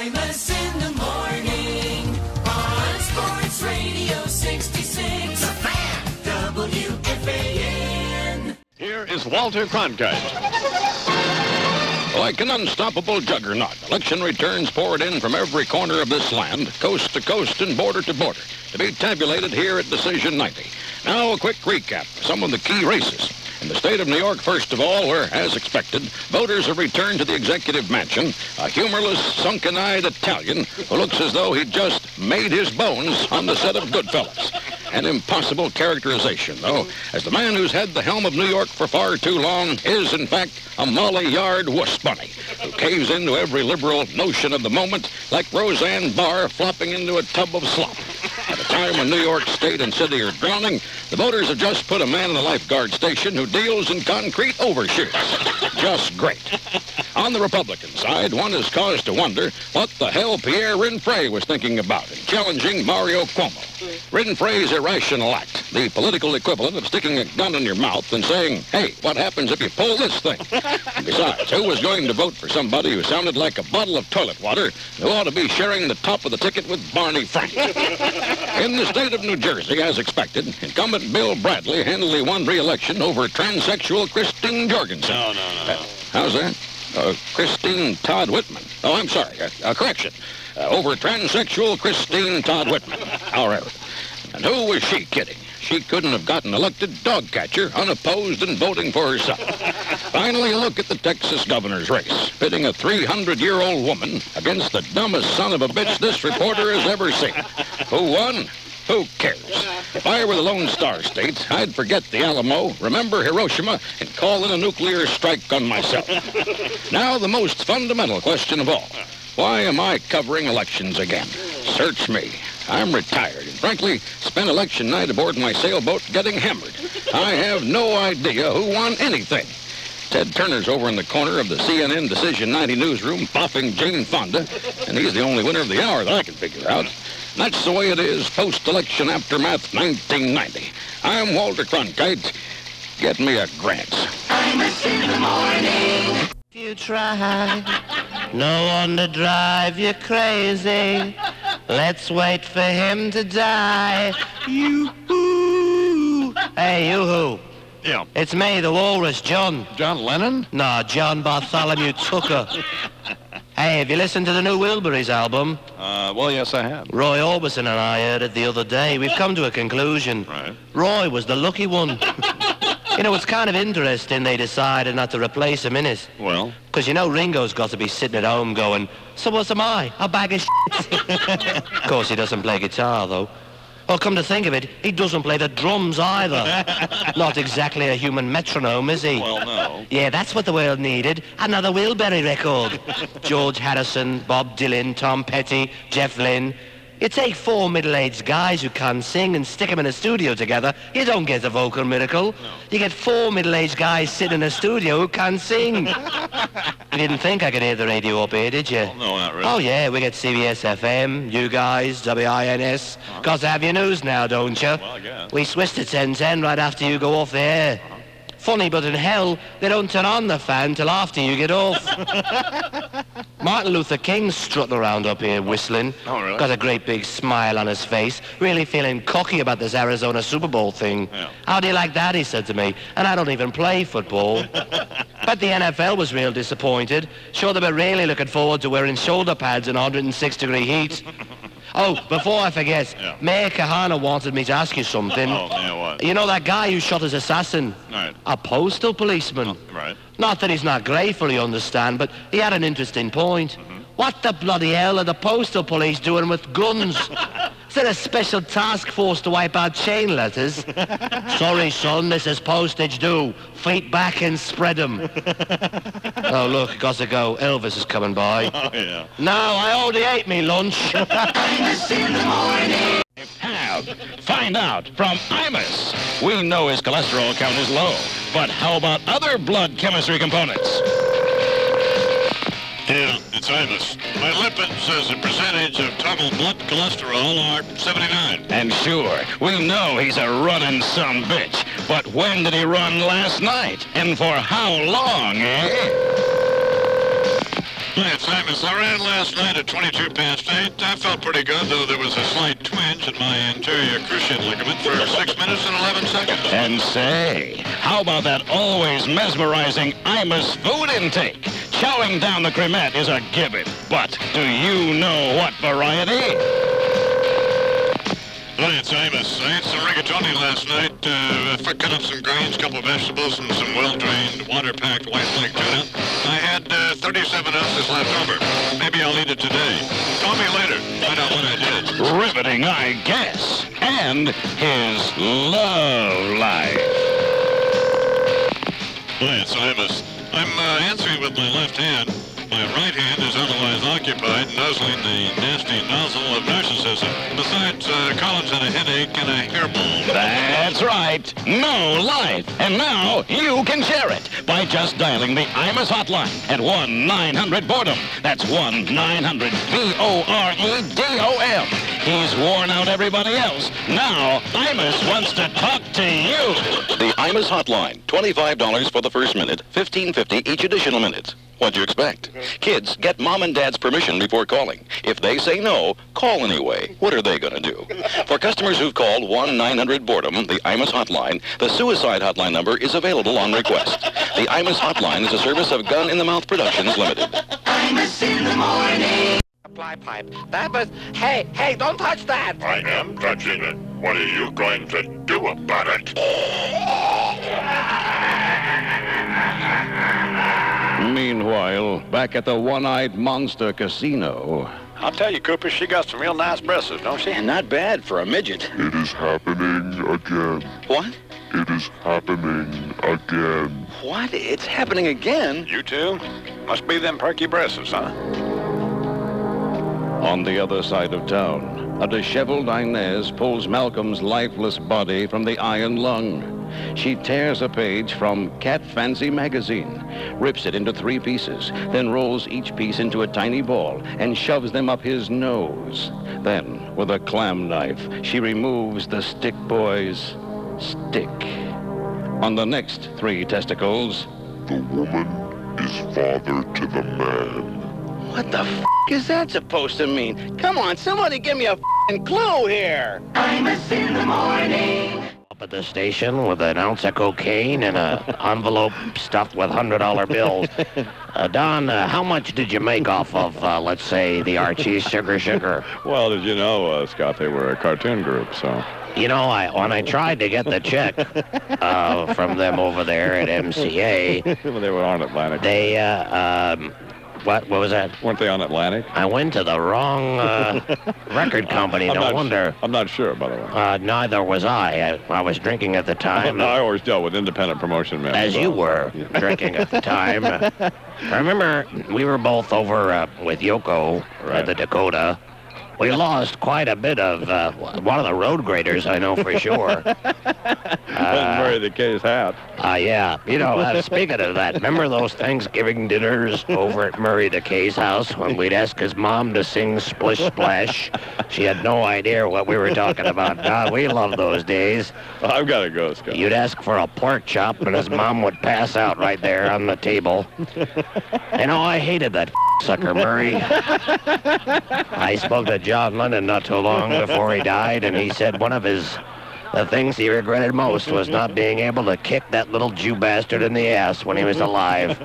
Imus in the morning on Sports Radio 66. The Fan, WFAN. Here is Walter Chronkite. Like an unstoppable juggernaut, election returns poured in from every corner of this land, coast to coast and border to border, to be tabulated here at Decision 90. Now, a quick recap of some of the key races. In the state of New York, first of all, where, as expected, voters have returned to the executive mansion, a humorless, sunken-eyed Italian who looks as though he just made his bones on the set of Goodfellas. An impossible characterization, though, as the man who's had the helm of New York for far too long is, in fact, a Molly Yard wuss bunny who caves into every liberal notion of the moment like Roseanne Barr flopping into a tub of slop. At a time when New York State and City are drowning, the voters have just put a man in a lifeguard station who deals in concrete overshoots. Just great. On the Republican side, one is cause to wonder what the hell Pierre Renfrey was thinking about in challenging Mario Cuomo. Renfrey's irrational act, the political equivalent of sticking a gun in your mouth and saying, hey, what happens if you pull this thing? And besides, who was going to vote for somebody who sounded like a bottle of toilet water who ought to be sharing the top of the ticket with Barney Frank? In the state of New Jersey, as expected, incumbent Bill Bradley handily won re-election over transsexual Christine Jorgensen. No. How's that? Christine Todd Whitman. Oh, I'm sorry. Correction. Over transsexual Christine Todd Whitman. However. And who was she kidding? She couldn't have gotten elected dog catcher, unopposed and voting for herself. Finally, a look at the Texas governor's race, pitting a 300-year-old woman against the dumbest son of a bitch this reporter has ever seen. Who won? Who cares? If I were the Lone Star State, I'd forget the Alamo, remember Hiroshima, and call in a nuclear strike on myself. Now, the most fundamental question of all. Why am I covering elections again? Search me. I'm retired and, frankly, spent election night aboard my sailboat getting hammered. I have no idea who won anything. Ted Turner's over in the corner of the CNN Decision 90 newsroom bopping Jane Fonda, and he's the only winner of the hour that I can figure out. That's the way it is post-election aftermath 1990. I'm Walter Cronkite. Get me a grant. Imus in the morning. You try, no one to drive you crazy. Let's wait for him to die. You-hoo. Hey, you-hoo. Yeah. It's me, the walrus, John. John Lennon? No, John Bartholomew Tucker. Hey, have you listened to the new Wilburys album? Well, yes, I have. Roy Orbison and I heard it the other day. We've come to a conclusion. Right. Roy was the lucky one. You know, it's kind of interesting they decided not to replace him in it. Well? Because, you know, Ringo's got to be sitting at home going, so what's am I? A bag of shit. Of course, he doesn't play guitar, though. Well, come to think of it, he doesn't play the drums either. Not exactly a human metronome, is he? Well, no. Yeah, that's what the world needed. Another Wilbury record. George Harrison, Bob Dylan, Tom Petty, Jeff Lynne. You take four middle-aged guys who can sing and stick them in a studio together, you don't get a vocal miracle. No. You get four middle-aged guys sitting in a studio who can sing. You didn't think I could hear the radio up here, did you? Well, no, not really. Oh, yeah, we get CBS FM, you guys, WINS. Got to have your news now, don't you? Well, I guess. We switch to 1010 right after you go off the air. Funny, but in hell, they don't turn on the fan till after you get off. Martin Luther King's strutting around up here whistling. Oh, really? Got a great big smile on his face, really feeling cocky about this Arizona Super Bowl thing. Yeah. How do you like that, he said to me, and I don't even play football. But the NFL was real disappointed. Sure, they were really looking forward to wearing shoulder pads in 106-degree heat. Oh, before I forget, Yeah. Mayor Kahana wanted me to ask you something. Oh, yeah, what? You know that guy who shot his assassin? Right. A postal policeman. Right. Not that he's not grateful, you understand, but he had an interesting point. What the bloody hell are the postal police doing with guns? Is there a special task force to wipe out chain letters? Sorry, son, this is postage due. Feet back and spread 'em. Oh, look, got to go. Elvis is coming by. Oh, yeah. No, I already ate me lunch. Imus in the morning. Have. Find out from Imus. We know his cholesterol count is low, but how about other blood chemistry components? Yeah, it's Imus. My lipid says the percentage of total blood cholesterol are 79. And sure, we know he's a running sumbitch, but when did he run last night? And for how long, eh? It's Imus. I ran last night at 22 past 8. I felt pretty good, though there was a slight twinge in my anterior cruciate ligament for 6 minutes and 11 seconds. And say, how about that always mesmerizing Imus food intake? Chowing down the cremette is a given, but do you know what variety? Hi, it's Imus. I ate some rigatoni last night. If I cut up some greens, couple of vegetables, and some well-drained, water-packed white flake tuna. I had 37 ounces left over. Maybe I'll eat it today. Call me later. Find out what I did. Riveting, I guess. And his love life. Hi, it's Imus. I'm answering with my left hand. My right hand is otherwise occupied, nuzzling the nasty nozzle of narcissism. Besides, Colin's had a headache and a hairball. That's right. No life. And now you can share it by just dialing the Imus Hotline at 1-900-BOREDOM. That's 1-900-BOREDOM. He's worn out everybody else. Now, Imus wants to talk to you. The Imus Hotline. $25 for the first minute, $15.50 each additional minute. What'd you expect? Kids, get mom and dad's permission before calling. If they say no, call anyway. What are they going to do? For customers who've called 1-900-BOREDOM, the Imus Hotline, the suicide hotline number is available on request. The Imus Hotline is a service of Gun in the Mouth Productions Limited. Imus in the morning. Supply pipe. That was... Hey, don't touch that! I am touching it. What are you going to do about it? Meanwhile, back at the One-Eyed Monster Casino. I'll tell you, Cooper, she got some real nice breasts, don't she? And not bad for a midget. It is happening again. What? It is happening again. What? It's happening again? You too? Must be them perky breasts, huh? On the other side of town, a disheveled Inez pulls Malcolm's lifeless body from the iron lung. She tears a page from Cat Fancy magazine, rips it into 3 pieces, then rolls each piece into a tiny ball and shoves them up his nose. Then, with a clam knife, she removes the stick boy's stick. On the next 3 testicles... The woman is father to the man. What the f*** is that supposed to mean? Come on, somebody give me a f***ing clue here! Imus in the morning. Up at the station with an ounce of cocaine and an envelope stuffed with $100 bills. Don, how much did you make off of, let's say, the Archie's Sugar? Well, did you know, Scott, they were a cartoon group, so... You know, when I tried to get the check from them over there at MCA... Well, they were on Atlantic. They, What was that? Weren't they on Atlantic? I went to the wrong record company. No wonder. I'm not sure, by the way. Neither was I. I was drinking at the time. I always dealt with independent promotion men. As you were drinking at the time. I remember we were both over with Yoko at the Dakota. We lost quite a bit of one of the road graders, I know for sure. Murray the K's hat. Yeah. You know, speaking of that, remember those Thanksgiving dinners over at Murray the K's house when we'd ask his mom to sing Splish Splash? She had no idea what we were talking about. God, we love those days. Well, I've got to go, Scott. You'd ask for a pork chop, and his mom would pass out right there on the table. You know, I hated that sucker, Murray. I spoke to John Lennon not too long before he died, and he said one of the things he regretted most was not being able to kick that little Jew bastard in the ass when he was alive.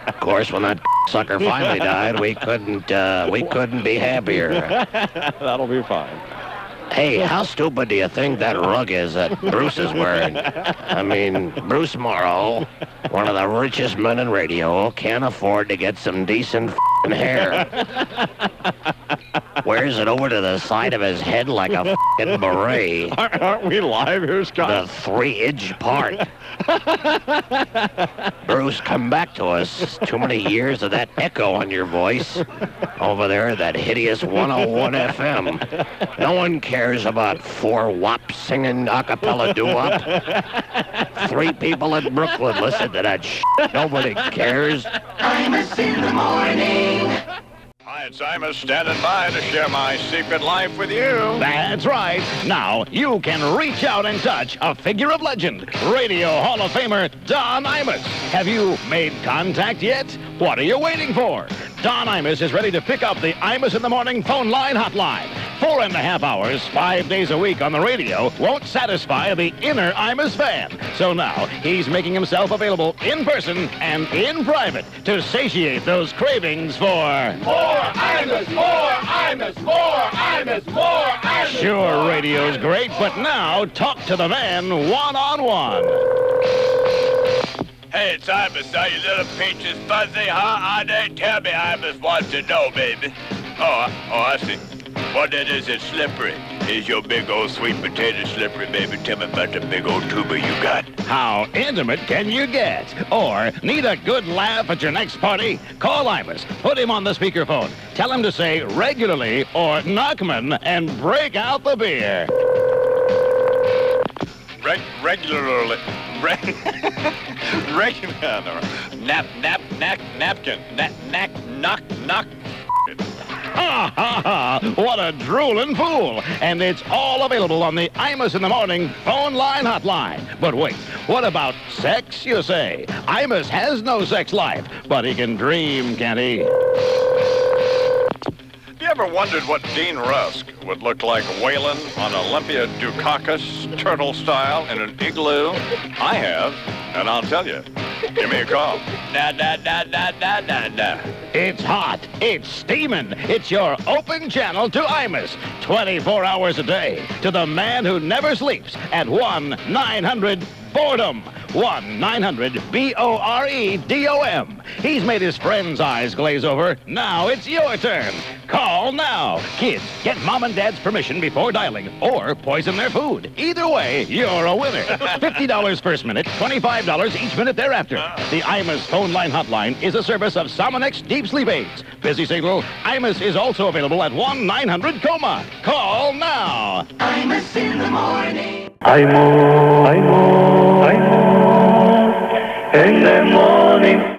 Of course, when that sucker finally died, we couldn't be happier. That'll be fine. Hey, how stupid do you think that rug is that Bruce is wearing? I mean, Bruce Morrow, one of the richest men in radio, can't afford to get some decent f***ing hair. Wears it over to the side of his head like a f***ing beret. Aren't we live here, Scott? The 3-inch part. Bruce, come back to us. Too many years of that echo on your voice. Over there, that hideous 101 FM. No one cares about 4 wops singing a cappella doo-wop. 3 people in Brooklyn listen to that shit. Nobody cares. Imus in the morning. Hi, it's Imus standing by to share my secret life with you. That's right. Now you can reach out and touch a figure of legend, Radio Hall of Famer Don Imus. Have you made contact yet? What are you waiting for? Don Imus is ready to pick up the Imus in the Morning phone line hotline. 4.5 hours, 5 days a week on the radio won't satisfy the inner Imus fan. So now he's making himself available in person and in private to satiate those cravings for... More Imus, more Imus, more Imus, more Imus. Sure, radio's great, but now talk to the man one-on-one. Hey, it's Imus. Are you little peaches fuzzy, huh? They tell me Imus wants to know, baby. Oh, I see. What that is slippery. Is your big old sweet potato slippery, baby? Tell me about the big old tuba you got. How intimate can you get? Or need a good laugh at your next party? Call Imus. Put him on the speakerphone. Tell him to say regularly or Knockman and break out the beer. Regularly. Regular. Napkin. Knock. Ha, ha, ha. What a drooling fool. And it's all available on the Imus in the Morning phone line hotline. But wait, what about sex, you say? Imus has no sex life, but he can dream, can't he? You ever wondered what Dean Rusk would look like whaling on Olympia Dukakis, turtle style, in an igloo? I have, and I'll tell you. Give me a call. Da. It's hot. It's steaming. It's your open channel to Imus. 24 hours a day. To the man who never sleeps at 1-900-BOREDOM. 1-900-BOREDOM. He's made his friend's eyes glaze over. Now it's your turn. Call now. Kids, get mom and dad's permission before dialing or poison their food. Either way, you're a winner. $50 first minute, $25 each minute thereafter. The Imus phone line hotline is a service of Somonex Deep Sleep Aids. Busy signal, Imus is also available at 1-900-COMA. Call now. Imus in the morning. Imus in the morning.